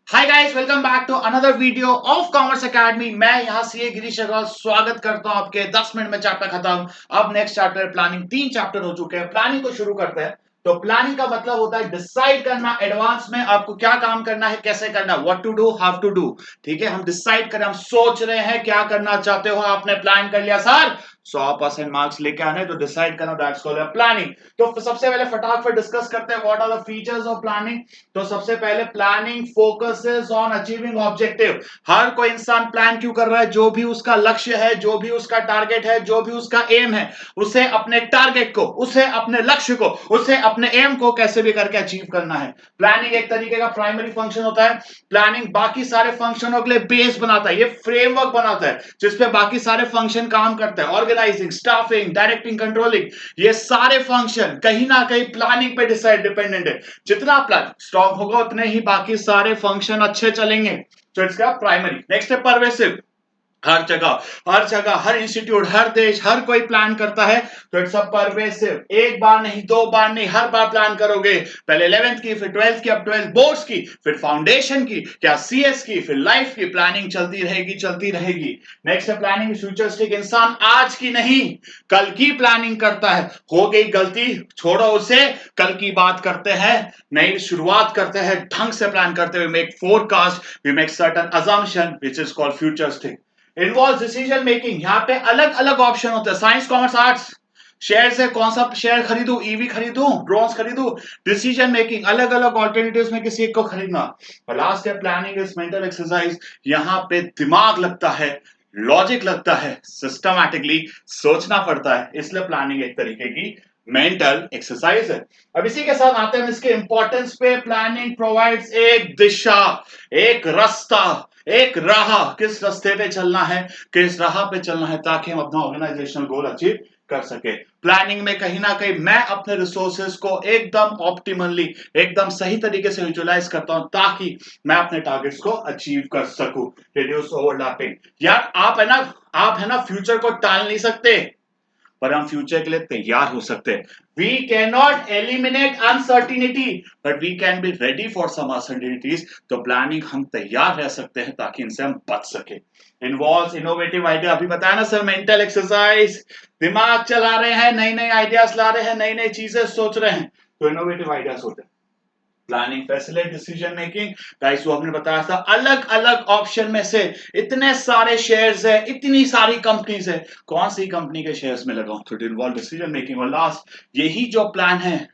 Hi guys, welcome back to another video of commerce academy. मैं यहाँ CA Girish Agarwal स्वागत करता हूँ आपके। 10 मिनट में चैप्टर खत्म। अब नेक्स्ट चैप्टर प्लानिंग। 3 चैप्टर हो चुके हैं। प्लानिंग को शुरू करते हैं। तो प्लानिंग का मतलब होता है डिसाइड करना एडवांस में आपको क्या काम करना है, कैसे करना है, what to do, how to do. ठीक है, हम डिसाइड करें, हम सोच रहे हैं क्या करना चाहते हो, आपने प्लान कर लिया सर 100% मार्क्स लेके आने, तो डिसाइड करना, दैट्स कॉल्ड प्लानिंग। तो सबसे पहले फटाफट डिस्कस करते हैं what are the features of planning. तो सबसे पहले planning focuses on achieving objective. हर कोई इंसान प्लान क्यों कर रहा है? जो भी उसका लक्ष्य है, जो भी उसका टारगेट है, जो भी उसका एम है, उसे अपने टारगेट को, उसे अपने लक्ष्य को, उसे अपने एम को कैसे भी करके अचीव करना है। प्लानिंग एक तरीके का प्राइमरी फंक्शन होता है। प्लानिंग बाकी सारे फंक्शनों के लिए बेस बनाता है, ये फ्रेमवर्क बनाता है जिसपे बाकी सारे फंक्शन काम करते हैं। ऑर्गेनाइजिंग, स्टाफिंग, डायरेक्टिंग, कंट्रोलिंग, ये सारे फंक्शन कहीं ना कहीं प्लानिंग पे डिपेंडेंट है। जितना प्लान स्ट्रॉन्ग होगा उतने ही बाकी सारे फंक्शन अच्छे चलेंगे। तो इसका प्राइमरी। नेक्स्ट है परवेसिव। हर जगह हर इंस्टीट्यूट, हर देश, हर कोई प्लान करता है। तो इट्स अ परवेसिव। एक बार नहीं, दो बार नहीं, हर बार प्लान करोगे। पहले 11th की, फिर 12th की, अब 12 बोर्ड्स की, फिर फाउंडेशन की, क्या सीएस की, फिर लाइफ की प्लानिंग चलती रहेगी, चलती रहेगी। नेक्स्ट है प्लानिंग फ्यूचरिस्टिक। इंसान आज की नहीं कल की प्लानिंग करता है। हो गई गलती, छोड़ो उसे, कल की बात करते हैं, नई शुरुआत करते हैं, ढंग से प्लान करते हुए make forecast, we make certain assumption which is called futuristic. Involve decision making. यहाँ पे अलग अलग ऑप्शन होते हैं। Science, commerce, arts. शेयर से कौन सा शेयर खरीदूं, ईवी खरीदूं, ड्रोन्स खरीदूं। डिसीजन मेकिंग, अलग अलग ऑल्टरनेटिव्स में किसी एक को खरीदना। और लास्ट है प्लानिंग इज मेंटल एक्सरसाइज। यहाँ पे दिमाग लगता है, लॉजिक लगता है, सिस्टमैटिकली सोचना पड़ता है, इसलिए प्लानिंग एक तरीके की मेंटल एक्सरसाइज है। अब इसी के साथ आते हैं इसके इंपॉर्टेंस पे। प्लानिंग प्रोवाइड्स एक दिशा, एक रास्ता, एक राह, किस रास्ते पे चलना है, किस राह पे चलना है, ताकि हम अपना ऑर्गेनाइजेशनल गोल अचीव कर सके। प्लानिंग में कहीं ना कहीं मैं अपने रिसोर्सेज को एकदम ऑप्टिमली, एकदम सही तरीके से यूटिलाइज करता हूं, ताकि मैं अपने टारगेट्स को अचीव कर सकूं। Reduce overlapping. यार आप है ना फ्यूचर को टाल नहीं सकते, पर हम फ्यूचर के लिए तैयार हो सकते हैं। We can not eliminate uncertainty, but we can be ready for some uncertainties. तो प्लानिंग हम तैयार रह सकते हैं ताकि इनसे हम बच सके। Involve innovative idea. अभी बताया ना सर, मेंटल एक्सरसाइज। दिमाग चला रहे हैं, नई नई आइडियाज ला रहे हैं, नई नई चीजें सोच रहे हैं, तो इनोवेटिव आइडियाज होते हैं। Planning facilitate decision making. Guys वो हमने बताया था, अलग अलग ऑप्शन में से इतने सारे शेयर्स है, इतनी सारी कंपनीज है, कौन सी कंपनी के शेयर्स में लगाऊं, तो इन्वॉल्व डिसीजन मेकिंग। और लास्ट, यही जो प्लान है,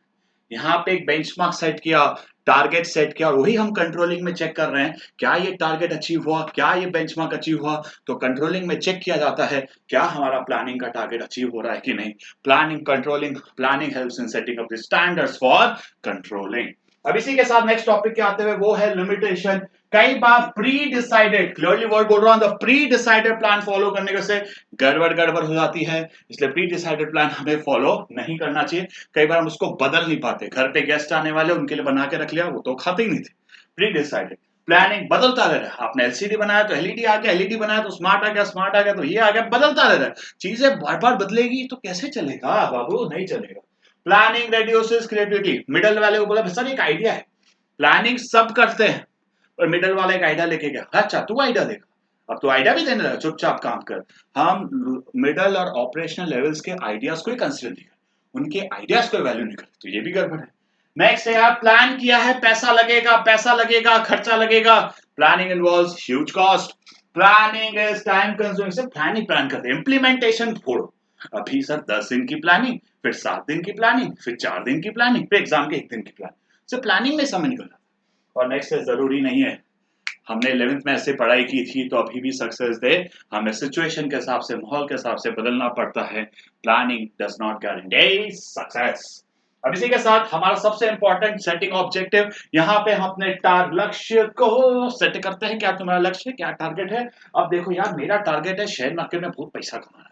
यहाँ पे एक बेंचमार्क सेट किया, टारगेट सेट किया, और वही हम कंट्रोलिंग में चेक कर रहे हैं, क्या ये टारगेट अचीव हुआ, क्या ये बेंचमार्क अचीव हुआ। तो कंट्रोलिंग में चेक किया जाता है क्या हमारा प्लानिंग का टारगेट अचीव हो रहा है कि नहीं। Planning helps in setting up the standards for controlling. अब इसी के साथ नेक्स्ट टॉपिक के आते हुए वो है लिमिटेशन। कई बार प्री डिसाइडेड, क्लियरली वर्ड बोल रहा हूं, प्री डिसाइडेड प्लान फॉलो करने से गड़बड़ हो जाती है, इसलिए प्री डिसाइडेड प्लान हमें फॉलो नहीं करना चाहिए। कई बार हम उसको बदल नहीं पाते। घर पे गेस्ट आने वाले, उनके लिए बना के रख लिया, वो तो खाते ही नहीं थे। प्री डिसाइडेड प्लानिंग बदलता रह रहा है। आपने एलसीडी बनाया तो एलईडी आ गया, एलईडी बनाया तो स्मार्ट आ गया, स्मार्ट आ गया तो ये आ गया, बदलता रह रहा है। चीजें बार बार बदलेगी तो कैसे चलेगा बाबू, नहीं चलेगा। Planning reduces creativity. मिडल वाले को बोला सर एक आइडिया है, प्लानिंग सब करते हैं, पर मिडल वाला एक आइडिया लेके गया, अच्छा तू आइडिया देगा, अब तो आइडिया भी देने लगा, चुपचाप काम कर। हम मिडल और ऑपरेशनल लेवल्स के आइडियाज को ही कंसीडर नहीं करते, उनके आइडियाज को वैल्यू नहीं करते, तो ये भी गड़बड़ है। नेक्स्ट है यार, प्लान किया है, पैसा लगेगा, खर्चा लगेगा। Planning involves huge cost. Planning is time consuming. सिर्फ प्लानिंग प्लान करते हैं, इंप्लीमेंटेशन छोड़ो। अभी सर 10 दिन की प्लानिंग, फिर 7 दिन की प्लानिंग, फिर 4 दिन की प्लानिंग, फिर एग्जाम के 1 दिन की प्लानिंग, सिर्फ प्लानिंग में समय निकल जाता है। और नेक्स्ट है, जरूरी नहीं है हमने 11th में ऐसे पढ़ाई की थी तो अभी भी सक्सेस दे, हमें सिचुएशन के हिसाब से, माहौल के हिसाब से बदलना पड़ता है। Planning does not guarantee success. अब इसी के साथ हमारा सबसे इंपॉर्टेंट, सेटिंग ऑब्जेक्टिव। यहाँ पे हम अपने लक्ष्य को सेट करते हैं, क्या तुम्हारा लक्ष्य है, क्या टारगेट है। अब देखो यार, मेरा टारगेट है शेयर मार्केट में बहुत पैसा कमाना,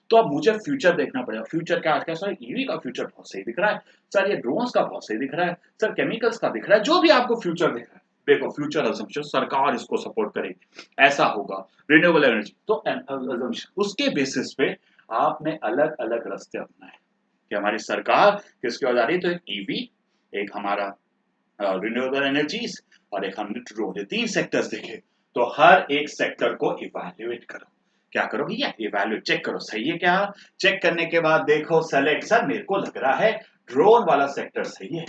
तो अब मुझे फ्यूचर देखना पड़ेगा। फ्यूचर क्या है, सर ईवी का फ्यूचर बहुत सही दिख रहा है, सर ये ड्रोन्स का बहुत सही दिख रहा है, सर केमिकल्स का दिख रहा है, जो भी आपको फ्यूचर दिख रहा है, देखो फ्यूचर असम्पशन, सरकार इसको सपोर्ट करेगी, ऐसा होगा, रिन्यूएबल एनर्जी, तो assumption, उसके बेसिस पे आपने अलग अलग रास्ते अपनाए कि हमारी सरकार किसकी ओर जा रही है, तो एक ईवी, एक हमारा रिन्यूएबल एनर्जीज और एक हमने ड्रोन, ये 3 सेक्टर्स देखे। तो हर एक सेक्टर को इवैल्यूएट करो। क्या करो भैया? इवैल्यूएट, चेक करो सही है क्या। चेक करने के बाद देखो सेलेक्ट, सर मेरे को लग रहा है ड्रोन वाला सेक्टर सही है।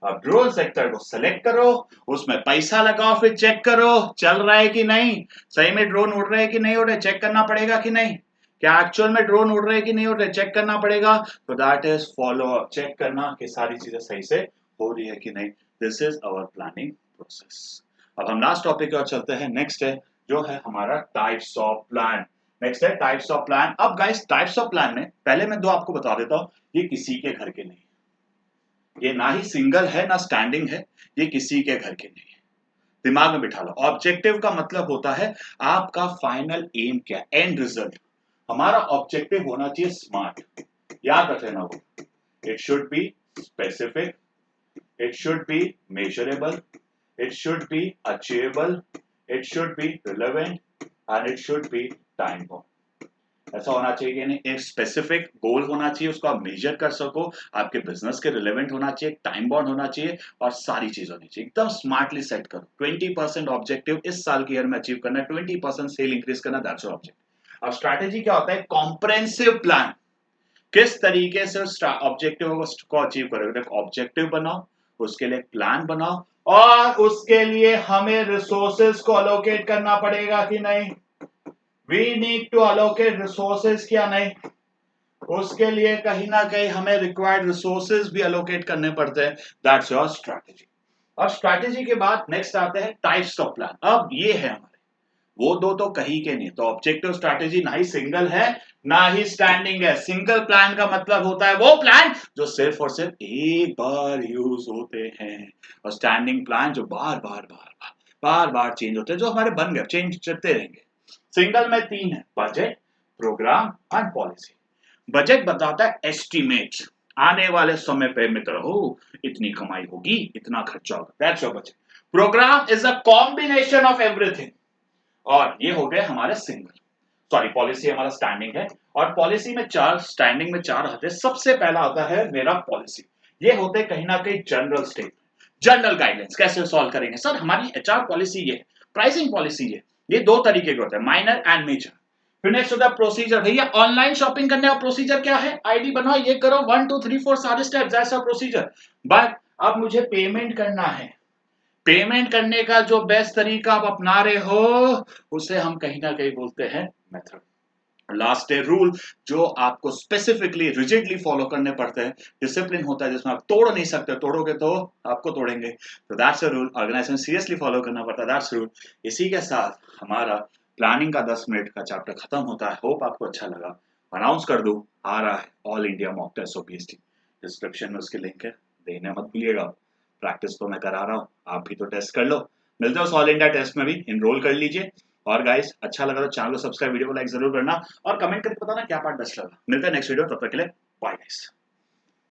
अब ड्रोन सेक्टर को सेलेक्ट करो, उसमें पैसा लगाओ, फिर चेक करो चल रहा है कि नहीं, सही में ड्रोन उड़ रहे हैं कि नहीं उड़ रहे, चेक करना पड़ेगा कि नहीं, क्या एक्चुअल में ड्रोन उड़ रहे हैं कि नहीं उड़ रहे, चेक करना पड़ेगा। तो that is follow up, check करना कि सारी चीजें सही से हो रही है कि नहीं। This is our planning process. अब हम लास्ट टॉपिक की ओर चलते हैं। नेक्स्ट है जो है हमारा टाइप्स ऑफ प्लान। नेक्स्ट है टाइप्स ऑफ प्लान। अब गाइस टाइप्स ऑफ प्लान में पहले मैं दो आपको बता देता हूं, ये किसी के घर के नहीं, ये ना ही सिंगल है ना स्टैंडिंग है, ये किसी के घर के नहीं है। दिमाग में बिठा लो, ऑब्जेक्टिव का मतलब होता है आपका फाइनल एम क्या, एंड रिजल्ट। हमारा ऑब्जेक्टिव होना चाहिए स्मार्ट, याद रख लेना वो। It should be specific, it should be measurable, it should be achievable, it should be relevant and it should be time bound. ऐसा होना चाहिए कि नहीं, एक स्पेसिफिक गोल होना चाहिए, उसको आप मेजर कर सको, आपके बिजनेस के रिलेवेंट होना चाहिए, टाइम बाउंड होना चाहिए और सारी चीज होनी चाहिए। एकदम स्मार्टली सेट करो। 20% ऑब्जेक्टिव इस साल के ईयर में अचीव करना है, 20% सेल इंक्रीज करना, दैट्स योर ऑब्जेक्टिव। अब स्ट्रैटेजी क्या होता है? कॉम्प्रेहेंसिव प्लान, किस तरीके से ऑब्जेक्टिव को अचीव करोगे। ऑब्जेक्टिव बनाओ, उसके लिए प्लान बनाओ और उसके लिए हमें रिसोर्सेज को अलोकेट करना पड़ेगा कि नहीं, we need to allocate resources क्या नहीं, उसके लिए कहीं ना कहीं हमें रिक्वायर्ड रिसोर्सेज भी अलोकेट करने पड़ते हैं। That's your strategy. अब स्ट्रैटेजी के बाद नेक्स्ट आते हैं टाइप्स ऑफ प्लान। अब ये है हमारे वो दो तो कहीं के नहीं। तो ऑब्जेक्टिव स्ट्रैटेजी ना ही सिंगल है ना ही स्टैंडिंग है। सिंगल प्लान का मतलब होता है वो प्लान जो सिर्फ और सिर्फ एक बार यूज होते हैं, और स्टैंडिंग प्लान जो बार बार चेंज होते हैं, जो हमारे बन गए चेंज करते रहेंगे। सिंगल में 3 है, budget, programme and policy. Budget बताता है एस्टिमेट, आने वाले समय पे मित्र हो इतनी कमाई होगी, इतना खर्चा होगा, that's your budget. Programme is a combination of everything, और ये हो गए हमारे सिंगल। सॉरी, पॉलिसी हमारा स्टैंडिंग है, और पॉलिसी में 4, स्टैंडिंग में 4 आते हैं। सबसे पहला आता है मेरा पॉलिसी। ये होते कहीं ना कहीं जनरल स्टेट, जनरल गाइडलाइंस, कैसे सॉल्व करेंगे सर हमारी एचआर पॉलिसी ये, प्राइसिंग पॉलिसी ये 2 तरीके के होते हैं, माइनर एंड मेजर। फिर नेक्स्ट होता है प्रोसीजर। भैया ऑनलाइन शॉपिंग करने का प्रोसीजर क्या है, आईडी बनाओ, ये करो, 1 2 3 4 सारे स्टेप्स, ऐसा प्रोसीजर। बट अब मुझे पेमेंट करना है, पेमेंट करने का जो बेस्ट तरीका आप अपना रहे हो उसे हम कहीं ना कहीं बोलते हैं मेथड। लास्ट है रूल, जो आपको स्पेसिफिकली रिजिडली फॉलो करने पड़ते हैं। डिसिप्लिन होता है जिसमें आप तोड़ नहीं सकते, तोड़ोगे तो आपको तोड़ेंगे। तो that's a rule, organisation seriously follow करना पड़ता है, दैट्स रूल। इसी के साथ हमारा प्लानिंग का 10 मिनट का चैप्टर खत्म होता है। होप आपको अच्छा लगा। अनाउंस कर दूं, आ रहा है all India mock test OPST, description में उसकी लिंक है, देने मत भूलिएगा। प्रैक्टिस तो मैं करा रहा हूँ, आप भी तो टेस्ट कर लो। मिलते हो ऑल इंडिया टेस्ट में भी, इनरोल कर लीजिए। और गाइस अच्छा लगा तो चैनल को सब्सक्राइब, वीडियो को लाइक जरूर करना और कमेंट करके बताना क्या पार्ट बेस्ट लगा। मिलता है नेक्स्ट वीडियो, तब तक के लिए बाय गाइस।